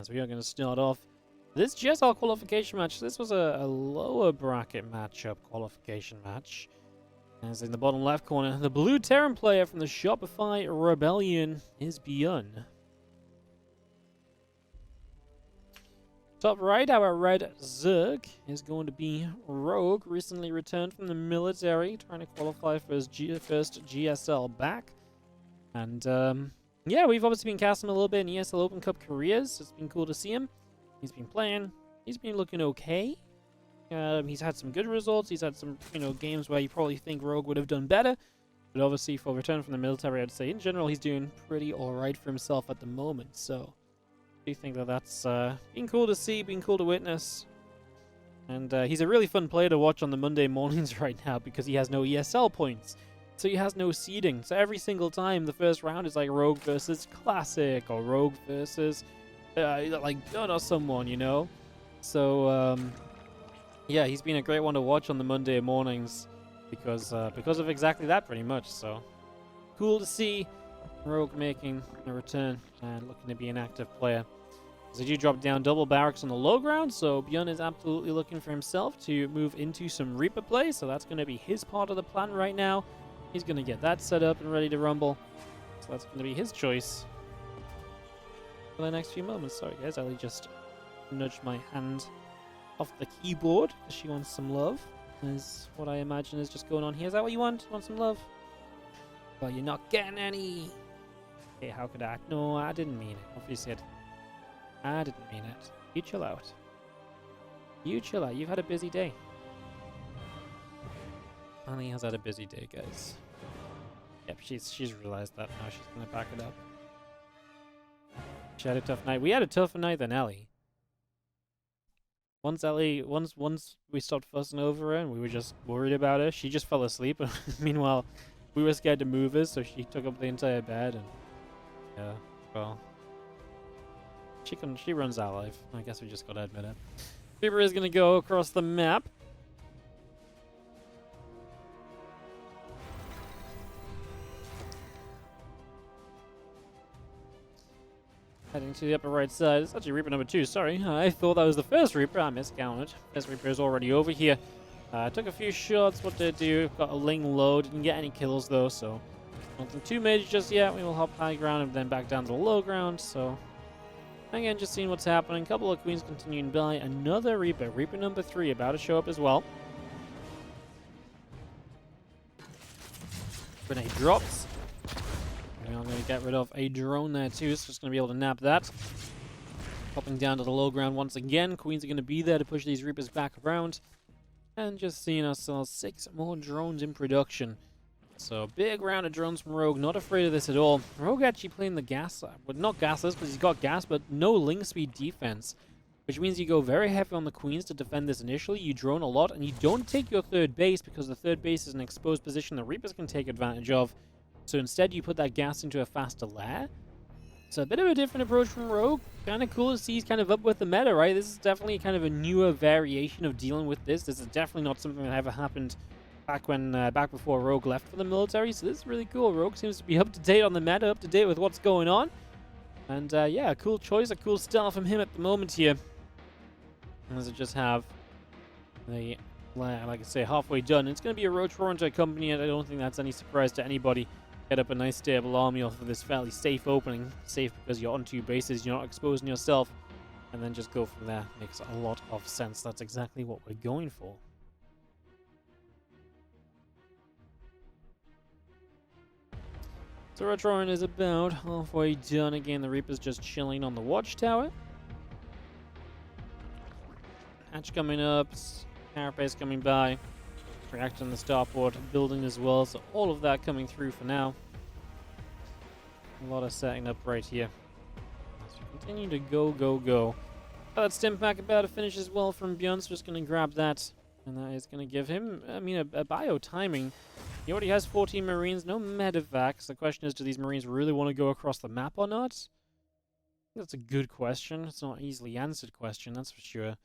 As we are going to start off this GSL qualification match. This was a lower bracket matchup qualification match. As in the bottom left corner, the blue Terran player from the Shopify Rebellion is ByuN. Top right, our red Zerg is going to be Rogue, recently returned from the military, trying to qualify for his first GSL back. And yeah, we've obviously been casting him a little bit in ESL Open Cup careers. It's been cool to see him. He's been playing. He's been looking okay. He's had some good results. He's had some, games where you probably think Rogue would have done better. But obviously, for return from the military, I'd say in general he's doing pretty alright for himself at the moment. So I do think that that's been cool to see, been cool to witness. And he's a really fun player to watch on the Monday mornings right now because he has no ESL points. So he has no seeding. So every single time the first round is like Rogue versus Classic or Rogue versus like ByuN or someone, So yeah, he's been a great one to watch on the Monday mornings because of exactly that pretty much. So cool to see Rogue making a return and looking to be an active player. As they do drop down double barracks on the low ground, so ByuN is absolutely looking for himself to move into some Reaper play. So that's going to be his part of the plan right now. He's going to get that set up and ready to rumble. So that's going to be his choice for the next few moments. Sorry guys, Ellie just nudged my hand off the keyboard because she wants some love. Is what I imagine is just going on here. Is that what you want? Want some love? Well, you're not getting any. Okay, how could I? No, I didn't mean it. Obviously, I didn't mean it. You chill out. You chill out. You've had a busy day. Annie has had a busy day, guys. Yep, she's realized that now. She's gonna back it up. She had a tough night. We had a tougher night than Ellie. Once we stopped fussing over her and we were just worried about her, she just fell asleep. Meanwhile, we were scared to move her, so she took up the entire bed. And yeah, well, she runs our life. I guess we just gotta admit it. Reaper is gonna go across the map. Heading to the upper right side. It's actually Reaper number 2, sorry. I thought that was the first Reaper. I miscounted. First Reaper is already over here. Took a few shots. What did it do? Got a Ling low. Didn't get any kills though, so nothing too major just yet. We will hop high ground and then back down to the low ground. So again, just seeing what's happening. Couple of Queens continuing by. Another Reaper. Reaper number 3 about to show up as well. Grenade drops. I'm going to get rid of a drone there too, so just going to be able to nap that. Popping down to the low ground once again. Queens are going to be there to push these Reapers back around. And just seeing ourselves 6 more drones in production. So big round of drones from Rogue. Not afraid of this at all. Rogue actually playing the gas. Well, not gasless because he's got gas, but no link speed defense. Which means you go very heavy on the Queens to defend this initially. You drone a lot and you don't take your third base because the third base is an exposed position the Reapers can take advantage of. So instead, you put that gas into a faster lair. So a bit of a different approach from Rogue. Kind of cool to see he's kind of up with the meta, right? This is definitely kind of a newer variation of dealing with this. This is definitely not something that ever happened back before Rogue left for the military. So this is really cool. Rogue seems to be up to date on the meta, up to date with what's going on. And yeah, a cool choice, a cool style from him at the moment here. As I just have the lair, like I say, halfway done. It's going to be a Roach Roar to accompany it. I don't think that's any surprise to anybody. Get up a nice stable army off of this fairly safe opening. Safe because you're on 2 bases, you're not exposing yourself. And then just go from there. Makes a lot of sense. That's exactly what we're going for. So Retroin is about halfway done. Again, the Reaper's just chilling on the watchtower. Hatch coming up. Carapace coming by. Reacting the starport building as well, so all of that coming through for now. A lot of setting up right here. As we continue to go. That stim pack about to finish as well from ByuN, so just going to grab that. And that is going to give him, a bio timing. He already has 14 Marines, no medevacs. The question is, do these Marines really want to go across the map or not? I think that's a good question. It's not an easily answered question, that's for sure.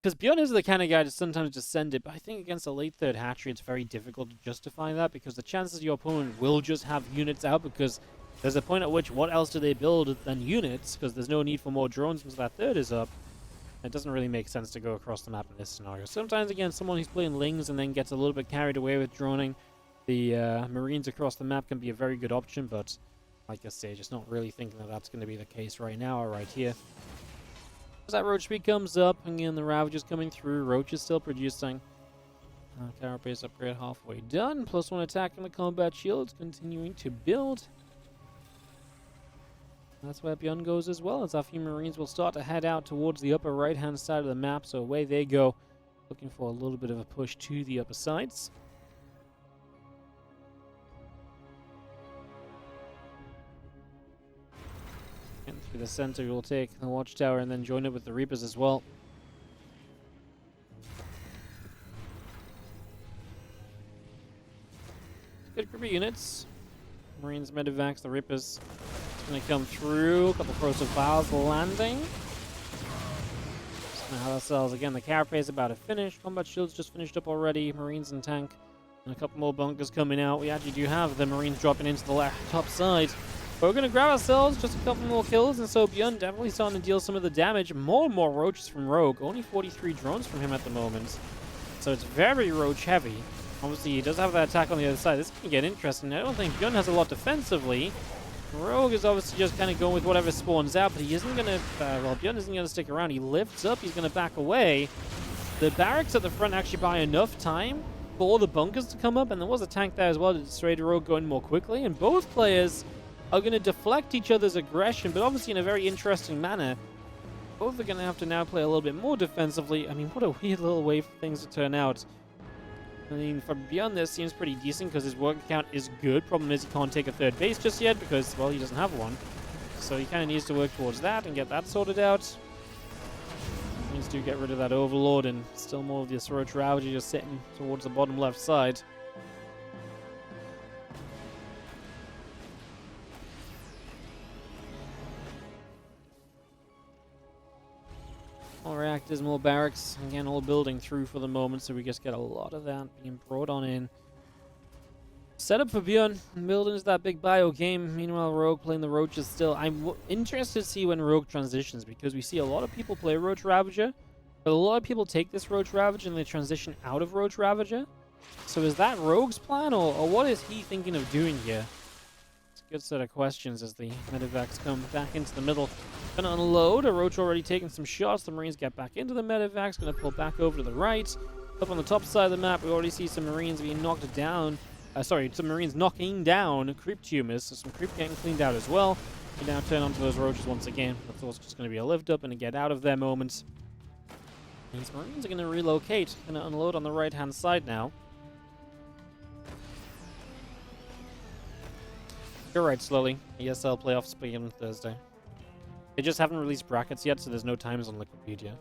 Because ByuN is the kind of guy to sometimes just send it, but I think against a late third hatchery, it's very difficult to justify that because the chances your opponent will just have units out because there's a point at which what else do they build than units, because there's no need for more drones once that third is up. It doesn't really make sense to go across the map in this scenario. Sometimes, again, someone who's playing Lings and then gets a little bit carried away with droning the Marines across the map can be a very good option, but like I say, just not really thinking that that's going to be the case right now or right here. As that Roach speed comes up, again, the Ravage is coming through. Roach is still producing. Carapace upgrade halfway done. +1 attack on the combat shields, continuing to build. That's where ByuN goes as well, as our few Marines will start to head out towards the upper right-hand side of the map, so away they go, looking for a little bit of a push to the upper sides. And through the center, we'll take the Watchtower and then join it with the Reapers as well. Good group of units. Marines, Medivacs, the Reapers. Gonna come through. A couple corrosive files landing. Just gonna have ourselves again. The carapace about to finish. Combat shields just finished up already. Marines and tank. And a couple more bunkers coming out. We actually do have the Marines dropping into the left top side. But we're gonna grab ourselves just a couple more kills, and so ByuN definitely starting to deal some of the damage. More and more roaches from Rogue. Only 43 drones from him at the moment. So it's very roach heavy. Obviously, he does have that attack on the other side. This can get interesting. I don't think ByuN has a lot defensively. Rogue is obviously just kind of going with whatever spawns out, but he isn't going to... well, ByuN isn't going to stick around. He lifts up. He's going to back away. The barracks at the front actually buy enough time for all the bunkers to come up, and there was a tank there as well to dissuade Rogue going more quickly, and both players are going to deflect each other's aggression, but obviously in a very interesting manner. Both are going to have to now play a little bit more defensively. I mean, what a weird little way for things to turn out. I mean, for ByuN, this seems pretty decent because his work count is good. Problem is he can't take a third base just yet because, well, he doesn't have one. So he kind of needs to work towards that and get that sorted out. Needs to get rid of that Overlord, and still more of this Roach Ravager just sitting towards the bottom left side. More reactors, more barracks. Again, all building through for the moment, so we just get a lot of that being brought on in. Setup for ByuN. Building is that big bio game. Meanwhile, Rogue playing the Roaches still. I'm interested to see when Rogue transitions, because we see a lot of people play Roach Ravager, but a lot of people take this Roach Ravager and they transition out of Roach Ravager. So is that Rogue's plan, or what is he thinking of doing here? It's a good set of questions as the Medivacs come back into the middle. Gonna unload. A Roach already taking some shots. The Marines get back into the Medivacs. Gonna pull back over to the right. Up on the top side of the map, we already see some Marines being knocked down. Some Marines knocking down creep tumors. So some creep getting cleaned out as well. We now turn onto those Roaches once again. That's also just gonna be a lift up and a get out of their moment. These Marines are gonna relocate. Gonna unload on the right-hand side now. You're right, slowly. ESL playoffs begin on Thursday. They just haven't released brackets yet, so there's no times on Wikipedia.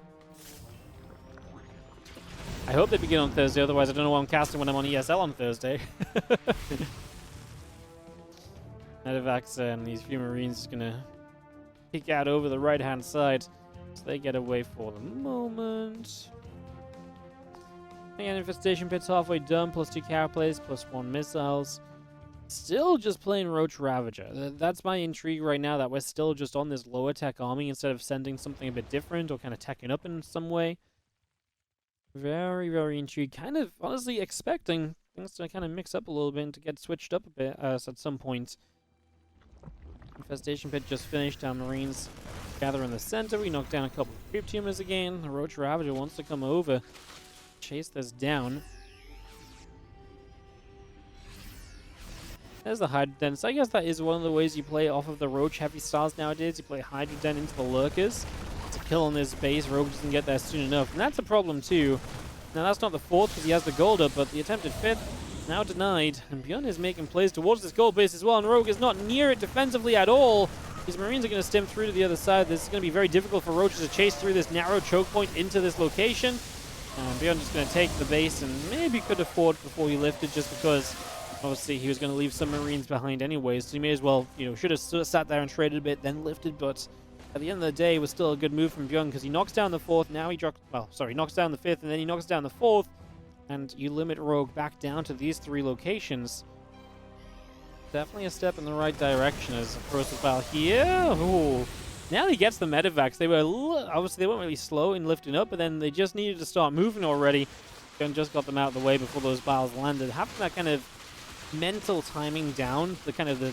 I hope they begin on Thursday, otherwise I don't know why I'm casting when I'm on ESL on Thursday. Medivacs and these few Marines are gonna kick out over the right-hand side, so they get away for the moment. Again, Infestation Pit's halfway done, +2 carapace, +1 missiles. Still just playing Roach Ravager. That's my intrigue right now, that we're still just on this lower tech army instead of sending something a bit different or kind of teching up in some way. Very, very intrigued. Kind of honestly expecting things to kind of mix up a little bit and to get switched up a bit at some point. Infestation Pit just finished. Our Marines gather in the center. We knock down a couple of creep tumors again. The Roach Ravager wants to come over, chase this down. There's the Hydroden. So I guess that is one of the ways you play off of the Roach heavy styles nowadays. You play Hydroden into the Lurkers to kill on this base. Rogue doesn't get there soon enough. And that's a problem too. Now that's not the fourth because he has the gold up, but the attempted fifth now denied. And ByuN is making plays towards this gold base as well. And Rogue is not near it defensively at all. These Marines are going to stem through to the other side. This is going to be very difficult for Roaches to chase through this narrow choke point into this location. And ByuN just going to take the base and maybe could afford before he lifted, just because obviously he was going to leave some Marines behind anyways, so he may as well, should have sat there and traded a bit, then lifted, but at the end of the day, it was still a good move from ByuN because he knocks down the fourth, now he knocks down the fifth, and then he knocks down the fourth, and you limit Rogue back down to these three locations. Definitely a step in the right direction as approach the battle here. Ooh. Now he gets the medevacs. They were obviously they weren't really slow in lifting up, but then they just needed to start moving already. And just got them out of the way before those battles landed. Having that kind of mental timing down, the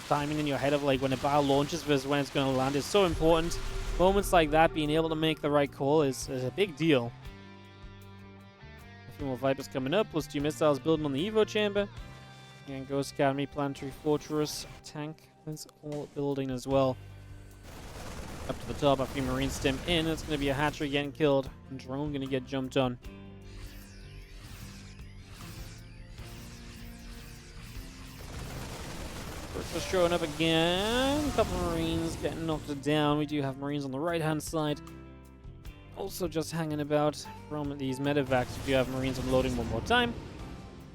timing in your head of like when a battle launches versus when it's going to land is so important. Moments like that, being able to make the right call is a big deal. A few more Vipers coming up, plus 2 missiles building on the Evo chamber. And Ghost Academy, Planetary Fortress, tank is all building as well. Up to the top, a few Marine stim in. It's going to be a hatchery getting killed, and drone going to get jumped on. Just showing up again. A couple of Marines getting knocked down. We do have Marines on the right-hand side. Also just hanging about from these medevacs. We do have Marines unloading one more time.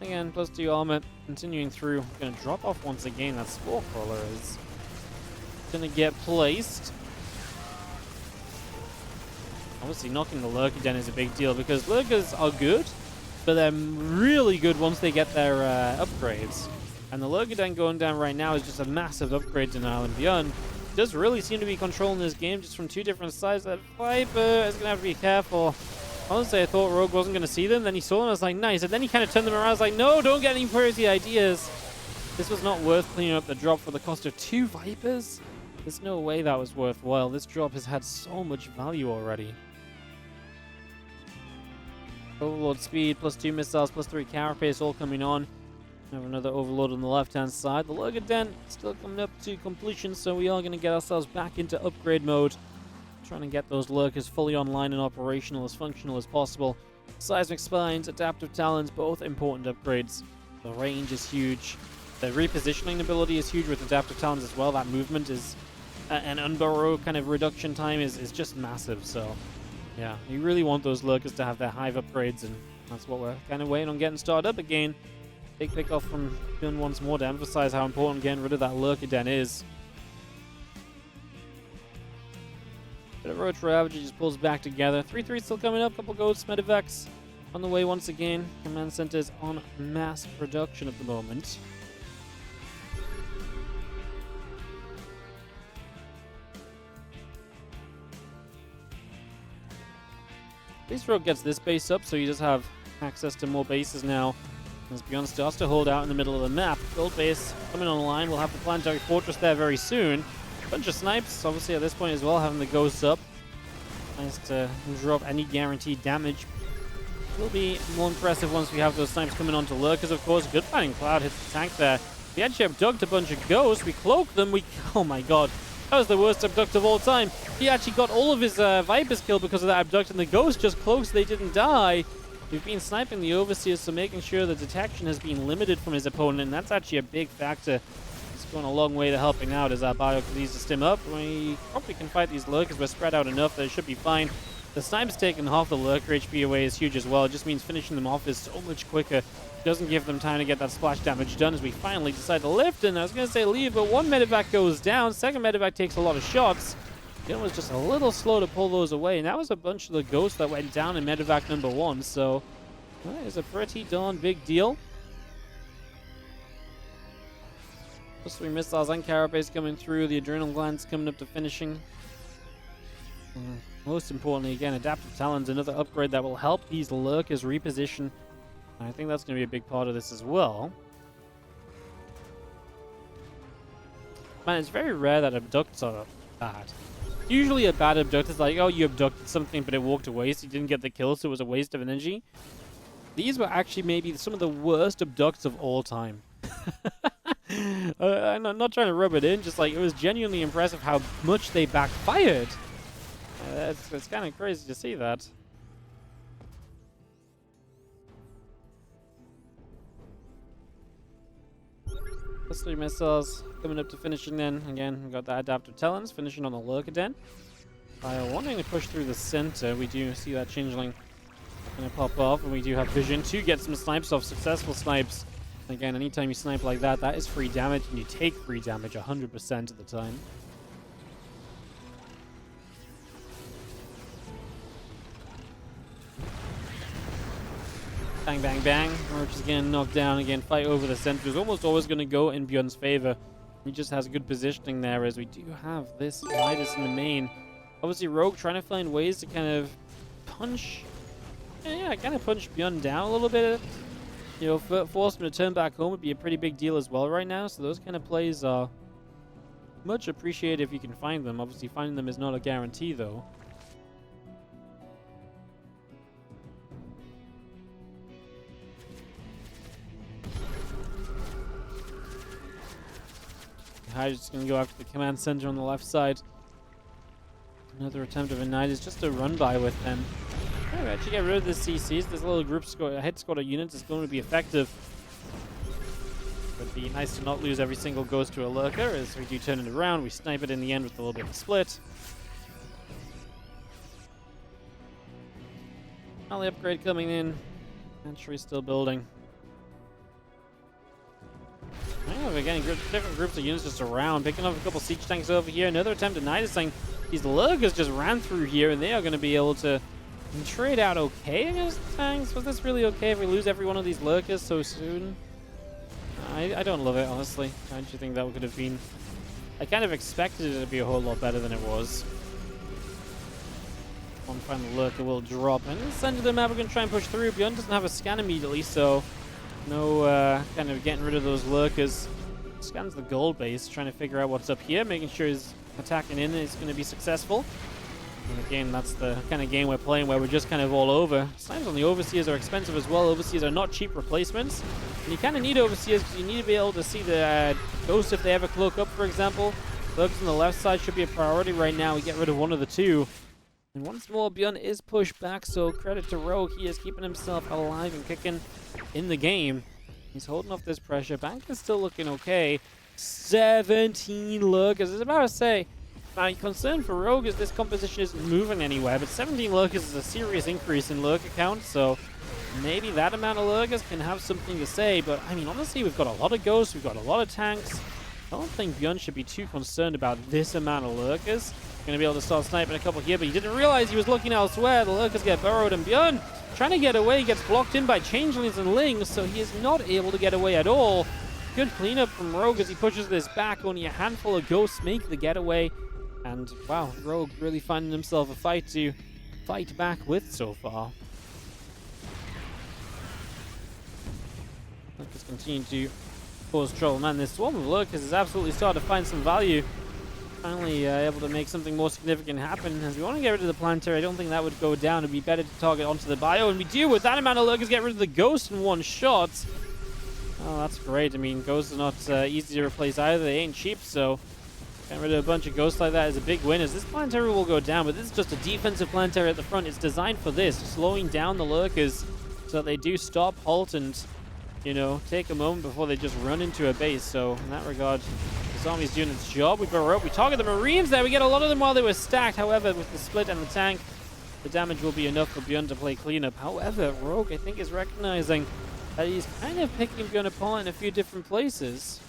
Again, plus 2 armor. Continuing through. Going to drop off once again. That Spore Crawler is going to get placed. Obviously, knocking the Lurker Den is a big deal because Lurkers are good, but they're really good once they get their upgrades. And the Lurker Den going down right now is just a massive upgrade denial, and ByuN does really seem to be controlling this game just from 2 different sides. That Viper is going to have to be careful. Honestly, I thought Rogue wasn't going to see them, then he saw them, I was like, nice. And then he kind of turned them around, I was like, no, don't get any crazy ideas. This was not worth cleaning up the drop for the cost of 2 Vipers. There's no way that was worthwhile. This drop has had so much value already. Overlord speed, plus 2 missiles, plus 3 carapace all coming on. We have another Overlord on the left-hand side. The Lurker Den still coming up to completion, so we are going to get ourselves back into upgrade mode. Trying to get those Lurkers fully online and operational, as functional as possible. Seismic Spines, Adaptive Talons, both important upgrades. The range is huge. The repositioning ability is huge with Adaptive Talons as well. That movement is... an unburrow kind of reduction time is just massive, so... yeah, you really want those Lurkers to have their hive upgrades, and that's what we're kind of waiting on getting started up again. Big pick off from ByuN once more to emphasize how important getting rid of that Lurker Den is. Bit of Roach Ravage just pulls back together. 3-3 still coming up, couple Ghosts, Medevacs on the way once again. Command centers on mass production at the moment. At least Rogue gets this base up, so he does have access to more bases now. As ByuN starts to hold out in the middle of the map. Gold base coming online. We'll have the Planetary Fortress there very soon. Bunch of snipes, obviously at this point as well, having the Ghosts up. Nice to drop any guaranteed damage. Will be more impressive once we have those snipes coming onto Lurkers, of course. Good fighting Cloud hits the tank there. We actually abduct a bunch of Ghosts. We cloak them. Oh my god. That was the worst abduct of all time. He actually got all of his Vipers killed because of that abduct, and the Ghost just cloaks so they didn't die. We've been sniping the Overseers, so making sure the detection has been limited from his opponent, and that's actually a big factor. It's going a long way to helping out as our Bio needs to stim up. We probably can fight these Lurkers. We're spread out enough that it should be fine. The sniper's taking half the Lurker HP away is huge as well. It just means finishing them off is so much quicker. Doesn't give them time to get that splash damage done as we finally decide to lift. And I was going to say leave, but one medevac goes down. Second medevac takes a lot of shots. ByuN was just a little slow to pull those away. And that was a bunch of the Ghosts that went down in medevac number 1. So that is a pretty darn big deal. Plus 3 missiles and carapace coming through. The adrenal glands coming up to finishing. Most importantly, again, Adaptive Talons, another upgrade that will help these Lurkers reposition. And I think that's going to be a big part of this as well. Man, it's very rare that abducts are bad. Usually a bad abduct is like, oh, you abducted something, but it walked away, so you didn't get the kill, so it was a waste of energy. These were actually maybe some of the worst abducts of all time. I'm not trying to rub it in, just like, it was genuinely impressive how much they backfired. It's kind of crazy to see that. Plus 3 missiles coming up to finishing then. Again, we got the Adaptive Talons finishing on the Lurker Den. Wanting to push through the center, we do see that Changeling going to pop off, and we do have vision to get some snipes off, successful snipes. Again, anytime you snipe like that, that is free damage, and you take free damage 100% of the time. Bang, bang, bang. Roach is getting knocked down again. Fight over the center is almost always going to go in ByuN's favor. He just has good positioning there, as we do have this Midas in the main. Obviously, Rogue trying to find ways to kind of punch, kind of punch ByuN down a little bit. You know, force him to turn back home would be a pretty big deal as well right now. So those kind of plays are much appreciated if you can find them. Obviously, finding them is not a guarantee, though. Hydra's going to go after the command center on the left side. Another attempt of a Knight is just a run by with them. We actually get rid of the CCs. This little group squad, head squad of units is going to be effective. It would be nice to not lose every single ghost to a lurker, as we do turn it around. We snipe it in the end with a little bit of a split. Alley upgrade coming in. Entry still building. We're getting different groups of units just around, picking up a couple siege tanks over here. Another attempt at Knight is saying these lurkers just ran through here, and they are going to be able to trade out okay against the tanks. Was this really okay if we lose every one of these lurkers so soon? I don't love it, honestly. I actually think that could have been... I kind of expected it to be a whole lot better than it was. One final lurker will drop, and in the center of the map we're going to try and push through. ByuN doesn't have a scan immediately, so no kind of getting rid of those lurkers. Scans the gold base, trying to figure out what's up here, making sure his attacking in is going to be successful. And again, that's the kind of game we're playing where we're just kind of all over. Snipes on the Overseers are expensive as well. Overseers are not cheap replacements. And you kind of need Overseers because you need to be able to see the ghosts if they ever cloak up, for example. Lurkers on the left side should be a priority right now. We get rid of one of the two. And once more, ByuN is pushed back, so credit to Rogue. He is keeping himself alive and kicking in the game. He's holding off this pressure. Bank is still looking okay. 17 lurkers. I was about to say, my concern for Rogue is this composition isn't moving anywhere, but 17 lurkers is a serious increase in lurker count, so maybe that amount of lurkers can have something to say. But, I mean, honestly, we've got a lot of ghosts, we've got a lot of tanks. I don't think ByuN should be too concerned about this amount of lurkers. Going to be able to start sniping a couple here, but he didn't realize he was looking elsewhere. The lurkers get burrowed, and ByuN trying to get away, gets blocked in by changelings and lings, so he is not able to get away at all. Good cleanup from Rogue as he pushes this back. Only a handful of ghosts make the getaway. And wow, Rogue really finding himself a fight to fight back with so far. Lurkers continue to cause trouble. Man, this swarm of lurkers has absolutely started to find some value. Finally able to make something more significant happen. As we want to get rid of the planetary, I don't think that would go down. It'd be better to target onto the bio, and we do with that amount of lurkers get rid of the ghost in one shot. Oh, that's great. I mean, ghosts are not easy to replace either. They ain't cheap, so getting rid of a bunch of ghosts like that is a big win, as this planetary will go down, but this is just a defensive planetary at the front. It's designed for this, slowing down the lurkers so that they do stop, halt, and, you know, take a moment before they just run into a base. So in that regard, the zombie's doing its job. We burrow up, we target the Marines there. We get a lot of them while they were stacked. However, with the split and the tank, the damage will be enough for ByuN to play cleanup. However, Rogue, I think, is recognizing that he's kind of picking ByuN apart in a few different places.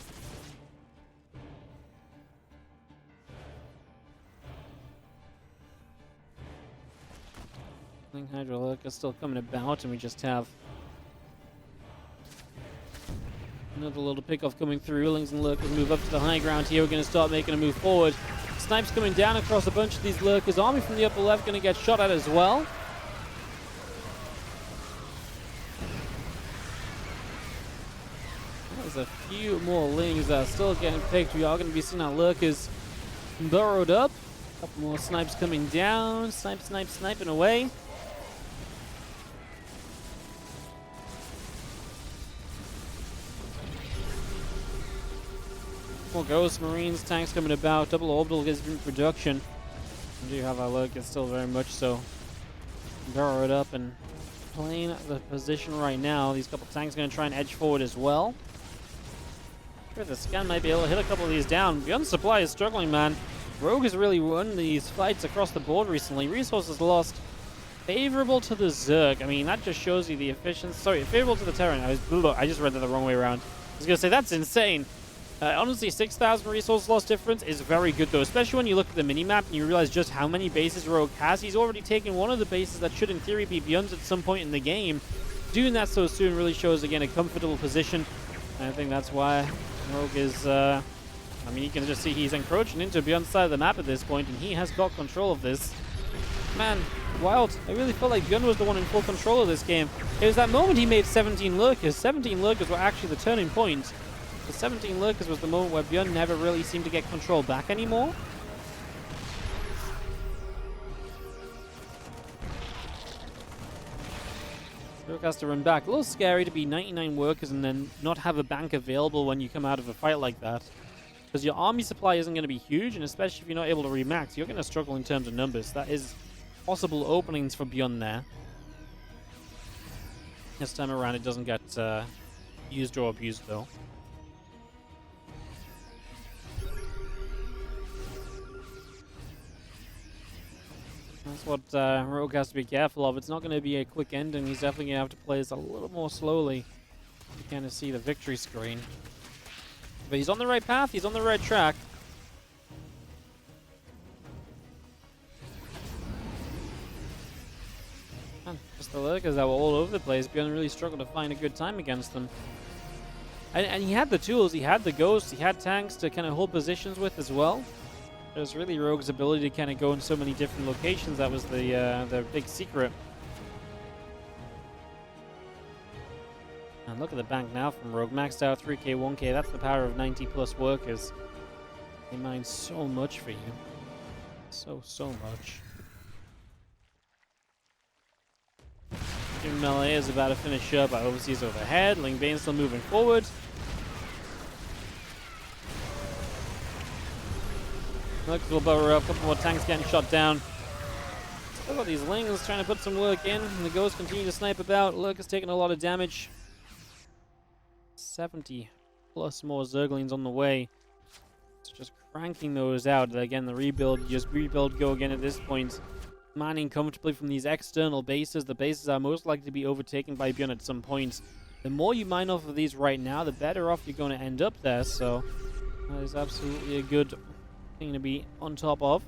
I think Hydra Lurker is still coming about, and we just have another little pickoff coming through. Lings and Lurkers move up to the high ground here. We're going to start making a move forward. Snipes coming down across a bunch of these Lurkers. Army from the upper left going to get shot at as well. There's a few more Lings that are still getting picked. We are going to be seeing our Lurkers burrowed up. A couple more Snipes coming down. Sniping away. More Ghost, Marines, tanks coming about. Double orbital is in production. We do have our Lurkers still very much so burrowed up and playing the position right now. These couple tanks going to try and edge forward as well. Sure, the scan might be able to hit a couple of these down. ByuN's supply is struggling, man. Rogue has really won these fights across the board recently. Resources lost. Favorable to the Zerg. I mean, that just shows you the efficiency. Sorry, favorable to the Terran. I just read that the wrong way around. I was going to say, that's insane. Honestly, 6,000 resource loss difference is very good, though, especially when you look at the minimap and you realize just how many bases Rogue has. He's already taken one of the bases that should, in theory, be ByuN's at some point in the game. Doing that so soon really shows, again, a comfortable position. And I think that's why Rogue is I mean, you can just see he's encroaching into ByuN's side of the map at this point, and he has got control of this. Man, wild. I really felt like ByuN was the one in full control of this game. It was that moment he made 17 lurkers. 17 lurkers were actually the turning point. The 17 lurkers was the moment where ByuN never really seemed to get control back anymore. Rogue has to run back. A little scary to be 99 workers and then not have a bank available when you come out of a fight like that. Because your army supply isn't going to be huge, and especially if you're not able to remax, you're going to struggle in terms of numbers. That is possible openings for ByuN there. This time around, it doesn't get used or abused, though. That's what Rogue has to be careful of. It's not going to be a quick ending. He's definitely going to have to play this a little more slowly. You kind of see the victory screen. But he's on the right path. He's on the right track. Man, just the lurkers that were all over the place. ByuN really struggled to find a good time against them. And he had the tools. He had the ghosts. He had tanks to kind of hold positions with as well. It was really Rogue's ability to kind of go in so many different locations. That was the big secret. And look at the bank now from Rogue. Maxed out 3k, 1k. That's the power of 90 plus workers. They mine so much for you. So much. Jim Melee is about to finish up. Overseas overhead. Ling Bane still moving forward. Look, a little bower up, a couple more tanks getting shot down. Still got these Lings trying to put some work in, and the Ghosts continue to snipe about. Lurk is taking a lot of damage. 70 plus more Zerglings on the way. It's just cranking those out. Again, the rebuild, just rebuild go again at this point. Mining comfortably from these external bases. The bases are most likely to be overtaken by ByuN at some point. The more you mine off of these right now, the better off you're going to end up there. So that is absolutely a good thing to be on top of.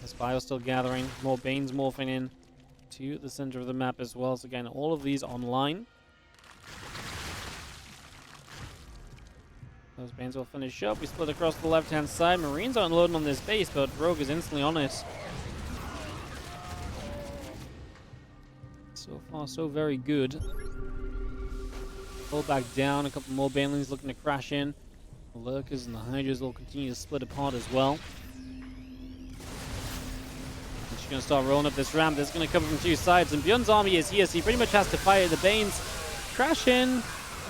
This Bio's still gathering. More Banes morphing in to the center of the map as well. So again, all of these online. Those Banes will finish up. We split across the left-hand side. Marines are unloading on this base, but Rogue is instantly on it. So far, so very good. Pull back down. A couple more Banelings looking to crash in. The Lurkers and the Hydras will continue to split apart as well. And she's going to start rolling up this ramp. This is going to come from two sides, and ByuN's army is here, so he pretty much has to fight. The Banes crash in.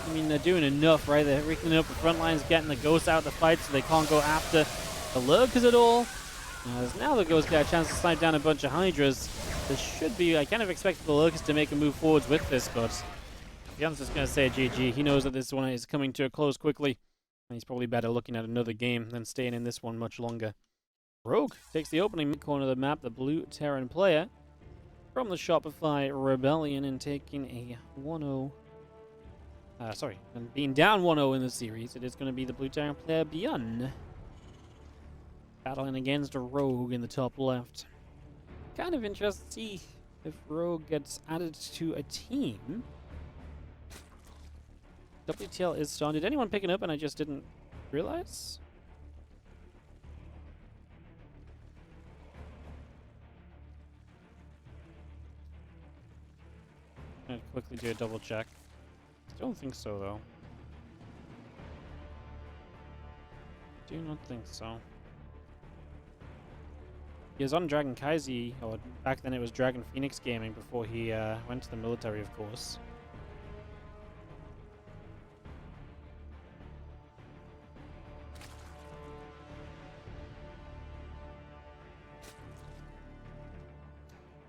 I mean, they're doing enough, right? They're wrecking up the front lines, getting the Ghosts out of the fight, so they can't go after the Lurkers at all. As now the Ghosts get a chance to snipe down a bunch of Hydras. There should be, I kind of expected the Lurkers to make a move forwards with this, but ByuN's just going to say GG. He knows that this one is coming to a close quickly. And he's probably better looking at another game than staying in this one much longer. Rogue takes the opening mid-corner of the map, the blue Terran player, from the Shopify Rebellion, and taking a 1-0. And being down 1-0 in the series, it is going to be the blue Terran player, ByuN, battling against a Rogue in the top left. Kind of interested to see if Rogue gets added to a team. WTL is started. Did anyone pick it up and I just didn't realize? I'm gonna quickly do a double check. Don't think so though. Do not think so. He was on Dragon Kaisi, or back then it was Dragon Phoenix Gaming before he went to the military, of course.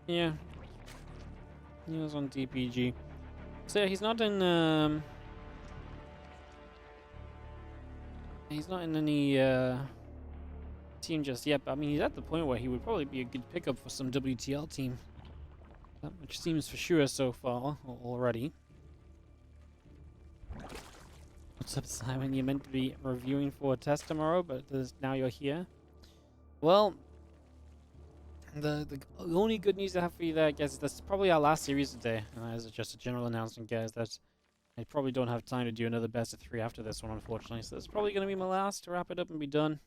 Yeah. He was on DPG. So yeah, he's not in he's not in any team just yet, but I mean he's at the point where he would probably be a good pickup for some WTL team. That much seems for sure so far already. What's up, Simon? You're meant to be reviewing for a test tomorrow, but now you're here. Well, the only good news I have for you there, I guess, is that's probably our last series today. As just a general announcement, guys, that I probably don't have time to do another best of 3 after this one, unfortunately. So this is probably going to be my last to wrap it up and be done.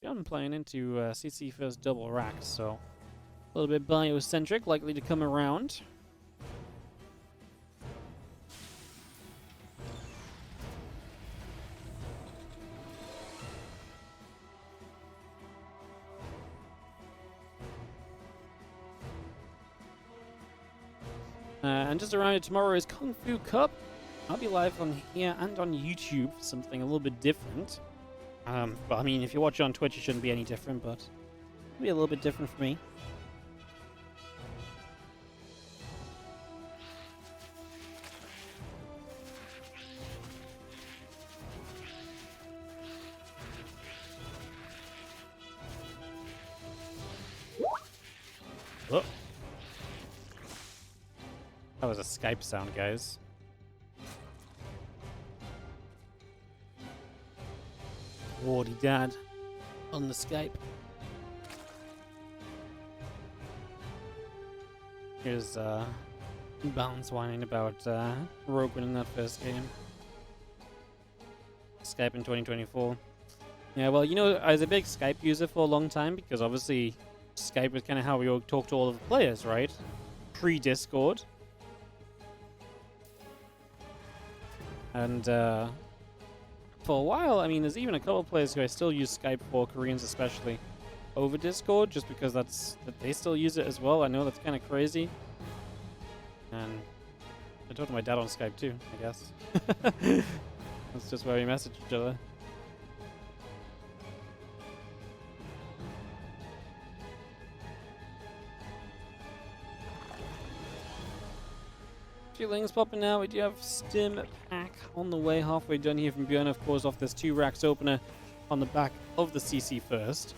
I'm playing into CC first double rack, so a little bit biocentric, likely to come around. And just around it tomorrow is Kung Fu Cup. I'll be live on here and on YouTube for something a little bit different. But I mean, if you watch it on Twitch, it shouldn't be any different, but it'll be a little bit different for me. Oh. That was a Skype sound, guys. Wardy Dad on the Skype. Here's Bounce whining about Rogue winning that first game. Skype in 2024. Yeah, well, you know, I was a big Skype user for a long time because obviously Skype was kind of how we all talk to all of the players, right? Pre-Discord. And for a while, I mean, there's even a couple of players who I still use Skype for, Koreans especially, over Discord, just because that they still use it as well. I know that's kind of crazy. And I talk to my dad on Skype too, I guess. That's just where we message each other. Few links popping out. We do have Stim Pack on the way, halfway done here from ByuN, of course, off this 2 racks opener on the back of the CC first.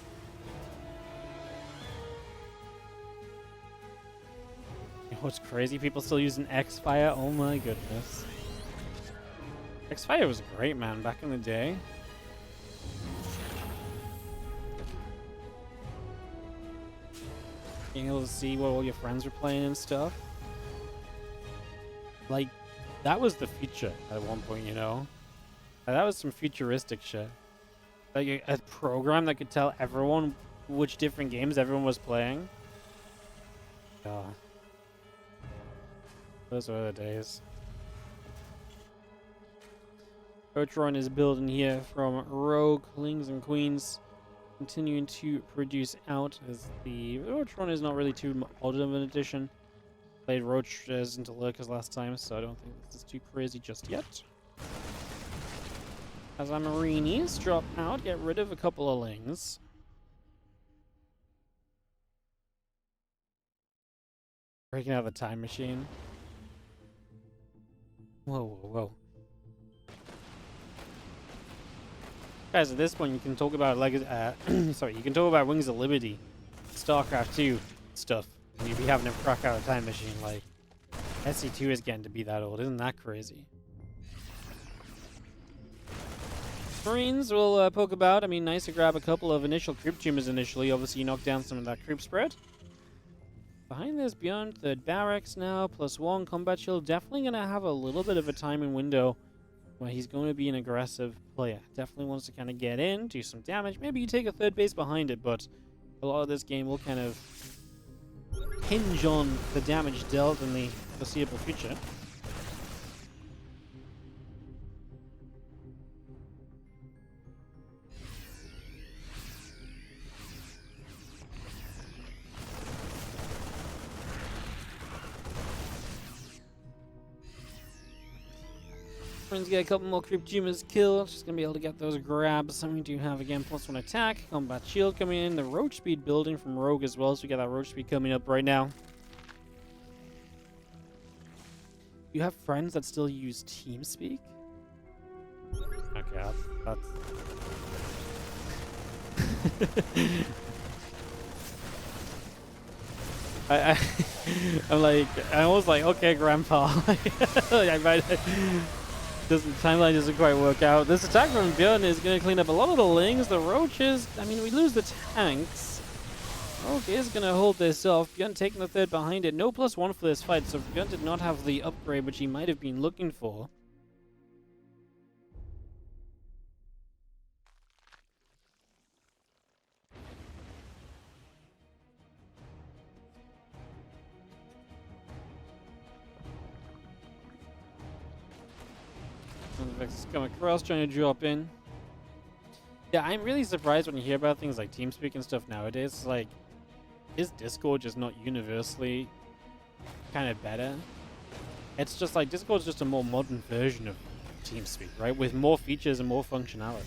You know what's crazy? People still using X-Fire? Oh my goodness. X-Fire was great, man, back in the day. Being able to see what all your friends were playing and stuff. Like, that was the future at one point, you know? That was some futuristic shit. Like a program that could tell everyone which different games everyone was playing. God. Those were the days. Urtron is building here from Rogue, Kings and Queens. Continuing to produce out as the Urtron is not really too odd of an addition. Played Roaches into Lurkers last time, so I don't think this is too crazy just yet. As our Marinies drop out, get rid of a couple of Lings. Breaking out the time machine. Whoa, whoa, whoa. Guys, at this point you can talk about sorry, you can talk about Wings of Liberty, StarCraft 2 stuff. And you'd be having to crack out a time machine. Like, SC2 is getting to be that old. Isn't that crazy? Marines will poke about. I mean, nice to grab a couple of initial creep tumors initially. Obviously, you knock down some of that creep spread. Behind this, ByuN, third barracks now, +1 combat shield. Definitely going to have a little bit of a timing window where he's going to be an aggressive player. Definitely wants to kind of get in, do some damage. Maybe you take a third base behind it, but a lot of this game will kind of hinge on the damage dealt in the foreseeable future. Friends get a couple more creep tumors killed. Just gonna be able to get those grabs. And we do have again +1 attack, combat shield coming in, the roach speed building from Rogue as well. So we got that roach speed coming up right now. You have friends that still use TeamSpeak? Okay, that's... I'm like, I was like, okay, Grandpa. I might... the timeline doesn't quite work out. This attack from ByuN is going to clean up a lot of the Lings, the Roaches. I mean, we lose the tanks. Okay, is going to hold this off. ByuN taking the third behind it. No +1 for this fight, so ByuN did not have the upgrade which he might have been looking for. Vex is coming across, trying to drop in. Yeah, I'm really surprised when you hear about things like TeamSpeak and stuff nowadays. Like, is Discord just not universally kind of better? It's just like Discord's just a more modern version of TeamSpeak, right? With more features and more functionality.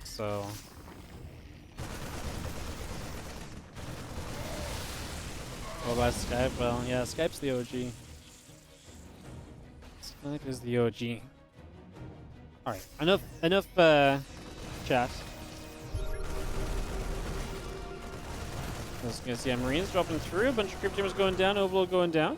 So what about Skype? Well, yeah, Skype's the OG. Skype is the OG. Alright, enough chat. Let's go see Marines dropping through, a bunch of creep teamers going down, Overlord going down.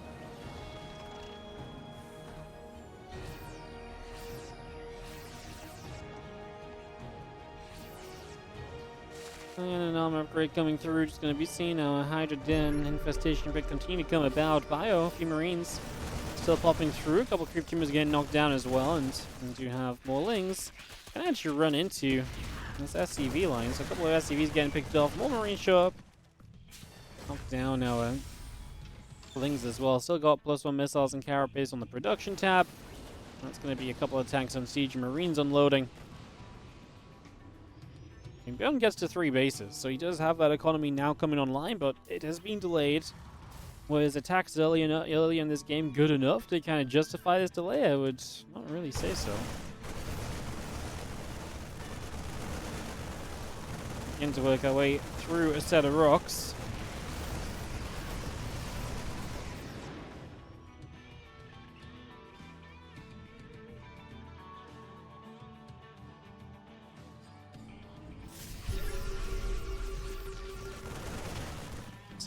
And an armor upgrade coming through, just going to be seen now. A Hydra Den infestation rate continue to come about. Bio, a few Marines still popping through. A couple creep teamers getting knocked down as well, and do have more Lings. Can actually run into this SCV line. So a couple of SCVs getting picked off. More Marines show up. Knocked down now. Lings as well. Still got +1 missiles and carapace on the production tab. That's going to be a couple of tanks on siege and Marines unloading. ByuN gets to 3 bases, so he does have that economy now coming online, but it has been delayed. Was attacks early in this game good enough to kind of justify this delay? I would not really say so. Begin to work our way through a set of rocks.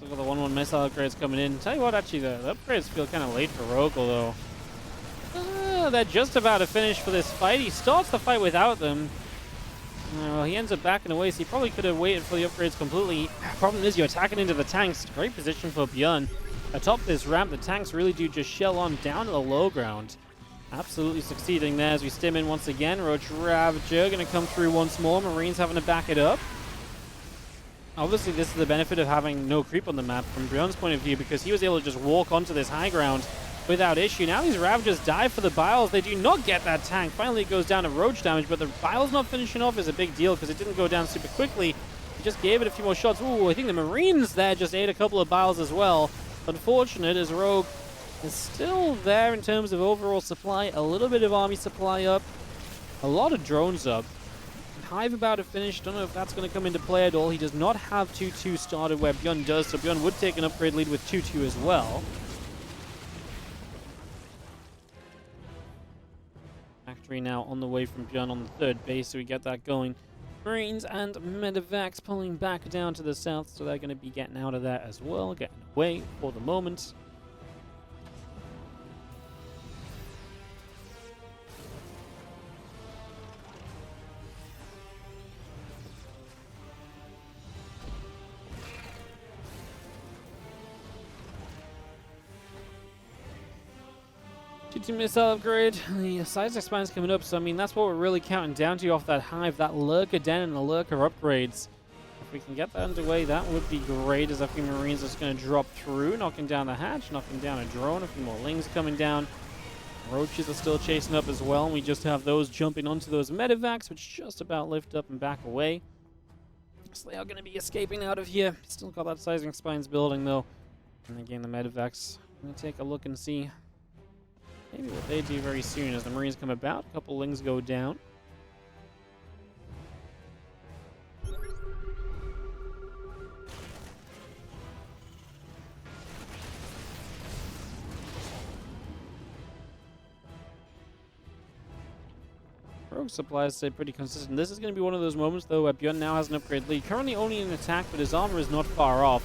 Look at the 1-1 missile upgrades coming in. Tell you what, actually, the upgrades feel kind of late for Rogue, although they're just about to finish for this fight. He starts the fight without them. Well, he ends up backing away, so he probably could have waited for the upgrades completely. Problem is, you're attacking into the tanks. Great position for ByuN. Atop this ramp, the tanks really do just shell on down to the low ground. Absolutely succeeding there as we stim in once again. Roach Ravager going to come through once more. Marines having to back it up. Obviously, this is the benefit of having no creep on the map from ByuN's point of view, because he was able to just walk onto this high ground without issue. Now these Ravagers dive for the Biles. They do not get that tank. Finally, it goes down to Roach damage, but the Biles not finishing off is a big deal because it didn't go down super quickly. He just gave it a few more shots. Ooh, I think the Marines there just ate a couple of Biles as well. Unfortunate, as Rogue is still there in terms of overall supply. A little bit of army supply up. A lot of drones up. Hive about to finish. Don't know if that's going to come into play at all. He does not have 2-2 started where ByuN does, so ByuN would take an upgrade lead with 2-2 as well. Factory now on the way from ByuN on the third base, so we get that going. Marines and Medivacs pulling back down to the south, so they're going to be getting out of there as well, getting away for the moment. Missile upgrade. The size expands coming up, so I mean that's what we're really counting down to off that Hive, that Lurker Den and the Lurker upgrades. If we can get that underway, that would be great, as a few Marines are just going to drop through, knocking down the hatch, knocking down a drone, a few more Lings coming down. Roaches are still chasing up as well, and we just have those jumping onto those Medivacs, which just about lift up and back away. So they are going to be escaping out of here. Still got that Sizing Spines building though. And again, the Medivacs. I'm going to take a look and see maybe what they do very soon as the Marines come about. A couple Lings go down. Rogue supplies stay pretty consistent. This is going to be one of those moments, though, where ByuN now has an upgrade lead. Currently only in attack, but his armor is not far off.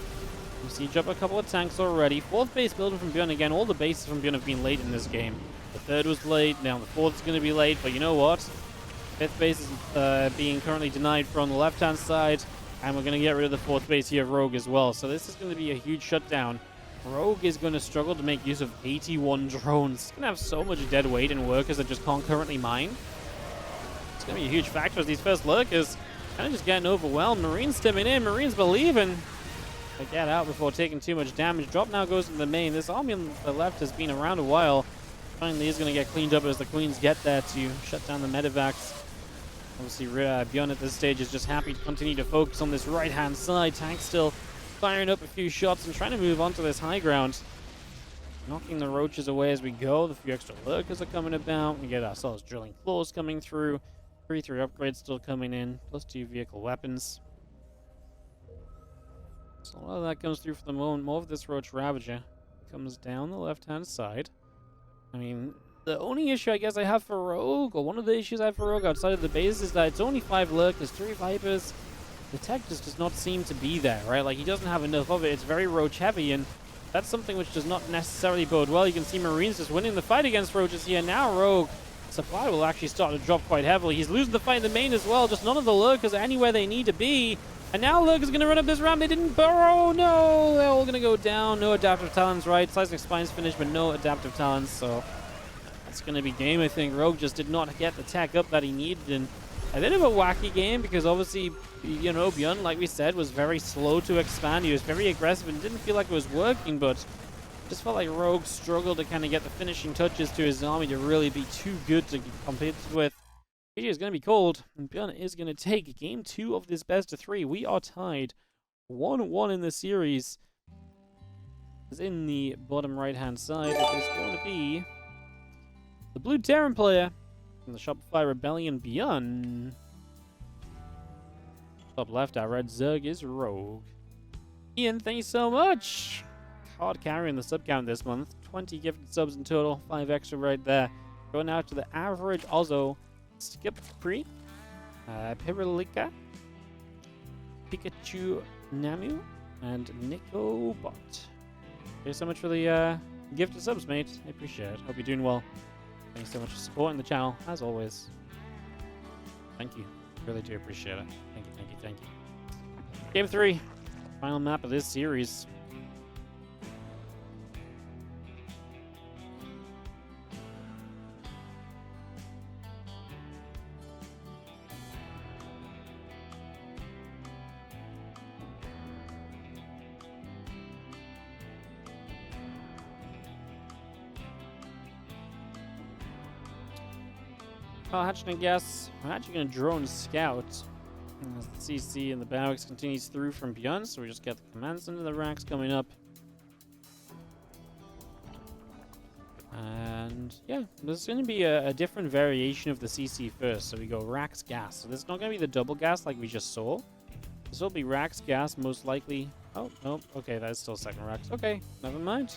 We siege up a couple of tanks already. Fourth base building from ByuN. Again, all the bases from ByuN have been late in this game. The third was late. Now the fourth is going to be late, but you know what? Fifth base is being currently denied from the left-hand side. And we're going to get rid of the 4th base here of Rogue as well. So this is going to be a huge shutdown. Rogue is going to struggle to make use of 81 drones. He's going to have so much dead weight and workers that just can't currently mine. It's going to be a huge factor as these first lurkers kind of just getting overwhelmed. Marines stepping in. Marines believing. They get out before taking too much damage. Drop now goes to the main. This army on the left has been around a while. Finally is going to get cleaned up as the Queens get there to shut down the medevacs. Obviously, ByuN at this stage is just happy to continue to focus on this right-hand side. Tank still firing up a few shots and trying to move on to this high ground. Knocking the roaches away as we go. The few extra lurkers are coming about. We get ourselves drilling floors coming through. 3-3 upgrades still coming in. +2 vehicle weapons. So a lot of that comes through for the moment. More of this Roach Ravager comes down the left-hand side. I mean, the only issue I guess I have for Rogue, or one of the issues I have for Rogue outside of the base, is that it's only 5 lurkers, 3 Vipers. The tech just does not seem to be there, right? Like, he doesn't have enough of it. It's very Roach heavy, and that's something which does not necessarily bode well. You can see Marines just winning the fight against Roaches here. Now Rogue supply will actually start to drop quite heavily. He's losing the fight in the main as well. Just none of the lurkers are anywhere they need to be. And now Lurker's going to run up this ramp. They didn't burrow. No, they're all going to go down. No adaptive talents, right? Seismic Spine's finished, but no adaptive talents, so it's going to be game, I think. Rogue just did not get the tech up that he needed, and a bit of a wacky game because obviously, you know, ByuN, like we said, was very slow to expand. He was very aggressive and didn't feel like it was working, but just felt like Rogue struggled to kind of get the finishing touches to his army to really be too good to compete with. It is going to be cold, and ByuN is going to take game 2 of this best of 3. We are tied 1-1 in the series. As in the bottom right-hand side, it is going to be the Blue Terran player from the Shopify Rebellion, ByuN. Top left, our red Zerg is Rogue. Ian, thank you so much. Hard carrying the sub count this month. 20 gifted subs in total, 5 extra right there. Going out to the average Ozzo, Skip Pre, Pirulika, Pikachu Namu, and Nico Bot. Thank you so much for the gifted subs, mate. I appreciate it. Hope you're doing well. Thanks so much for supporting the channel, as always. Thank you. Really do appreciate it. Thank you, thank you, thank you. Game 3. Final map of this series. Hatching and guess. We're actually going to drone scout. As the CC and the barracks continues through from ByuN, so we just get the commands into the racks coming up. And yeah, there's going to be a different variation of the CC first. So we go racks gas. So this is not going to be the double gas like we just saw. This will be racks gas most likely. Oh, no. Okay, that's still second racks. Okay, never mind.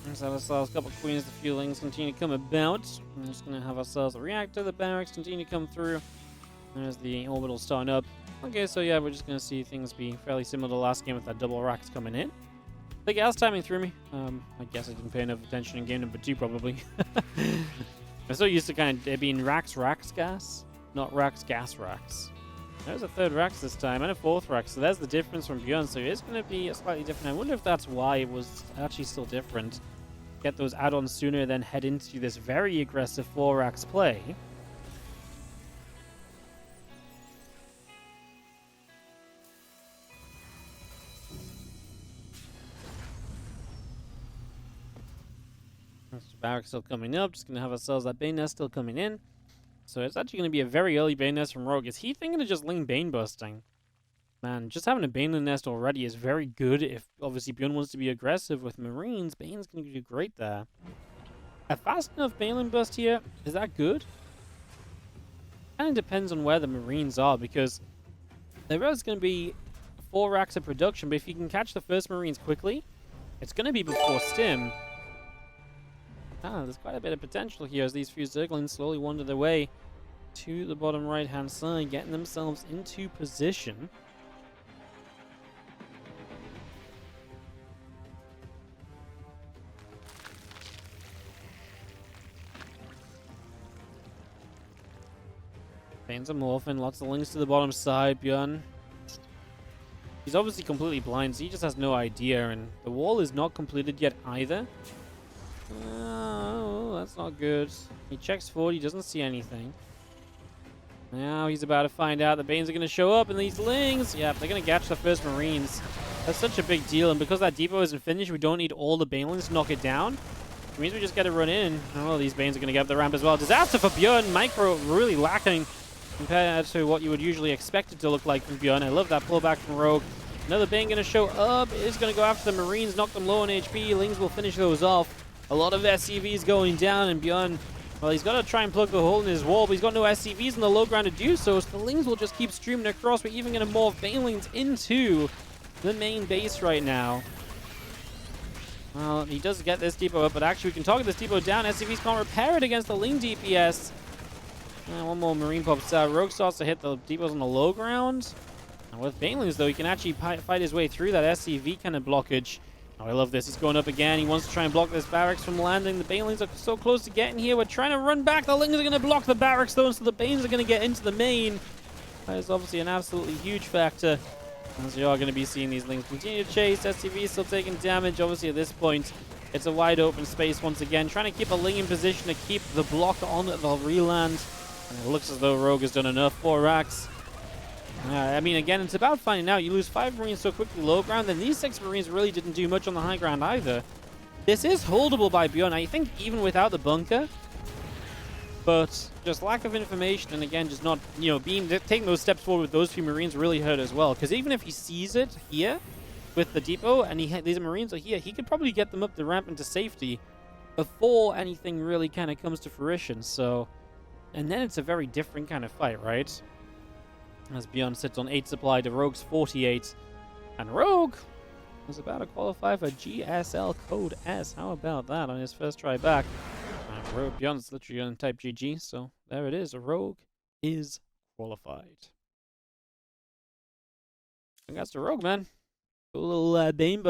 Let's have ourselves a couple of queens, the fuelings continue to come about. We're just going to have ourselves a reactor, the barracks continue to come through. There's the orbital starting up. Okay, so yeah, we're just going to see things be fairly similar to the last game with that double racks coming in. The gas timing threw me. I guess I didn't pay enough attention in game number 2, probably. I'm so used to kind of it being racks gas, not racks gas racks. There's a third racks this time, and a fourth rack, so there's the difference from ByuN. So it is going to be a slightly different. I wonder if that's why it was actually still different. Get those add-ons sooner, then head into this very aggressive 4 racks play. Barracks still coming up. Just going to have ourselves that Bane Nest still coming in. So it's actually going to be a very early Bane Nest from Rogue. Is he thinking of just lean Bane busting? Man, just having a Bane in the nest already is very good if, obviously, ByuN wants to be aggressive with Marines. Bane's going to do great there. A fast enough Bane bust here, is that good? Kind of depends on where the Marines are, because there is going to be 4 racks of production, but if you can catch the first Marines quickly, It's going to be before Stim. Ah, there's quite a bit of potential here as these few Zerglings slowly wander their way to the bottom right-hand side, getting themselves into position. Banes are morphing, lots of links to the bottom side. ByuN, he's obviously completely blind, so he just has no idea, and the wall is not completed yet either. Oh, that's not good. He checks forward, he doesn't see anything. Now he's about to find out the Banes are going to show up, and these Lings, yeah, they're going to catch the first Marines. That's such a big deal, and because that depot isn't finished, we don't need all the Banelings to knock it down. Which means we just got to run in. Oh, these Banes are going to get up the ramp as well. Disaster for ByuN. Micro really lacking compared to what you would usually expect it to look like from ByuN. I love that pullback from Rogue. Another Bane going to show up. It is going to go after the Marines, knock them low on HP. Lings will finish those off. A lot of SCVs going down, and ByuN, well, he's got to try and plug the hole in his wall, but he's got no SCVs in the low ground to do so, so the Lings will just keep streaming across. We're even going to morph Banelings into the main base right now. Well, he does get this depot up, but actually we can target this depot down. SCVs can't repair it against the Ling DPS. One more Marine pops out. Rogue starts to hit the depots on the low ground. And with Banelings, though, he can actually fight his way through that SCV kind of blockage. Oh, I love this. He's going up again. He wants to try and block this barracks from landing. The Banelings are so close to getting here. We're trying to run back. The Lings are going to block the barracks, though, so the Banes are going to get into the main. That is obviously an absolutely huge factor, as you are going to be seeing these Lings continue to chase. SCV still taking damage. Obviously, at this point, it's a wide open space once again. Trying to keep a Ling in position to keep the block on the reland. And it looks as though Rogue has done enough. 4 racks. I mean, again, it's about finding out. You lose 5 Marines so quickly low ground, then these 6 Marines really didn't do much on the high ground either. This is holdable by ByuN, I think, even without the bunker. But just lack of information, and again, just not, you know, taking those steps forward with those few Marines really hurt as well. Because even if he sees it here with the depot, and these Marines are here, he could probably get them up the ramp into safety before anything really kind of comes to fruition. So, and then it's a very different kind of fight, right? As ByuN sits on 8 supply to Rogue's 48. And Rogue was about to qualify for GSL Code S. How about that on his first try back? Rogue ByuN's literally going to type GG, so there it is. Rogue is qualified. Congrats to Rogue, man. Cool little Bane buff.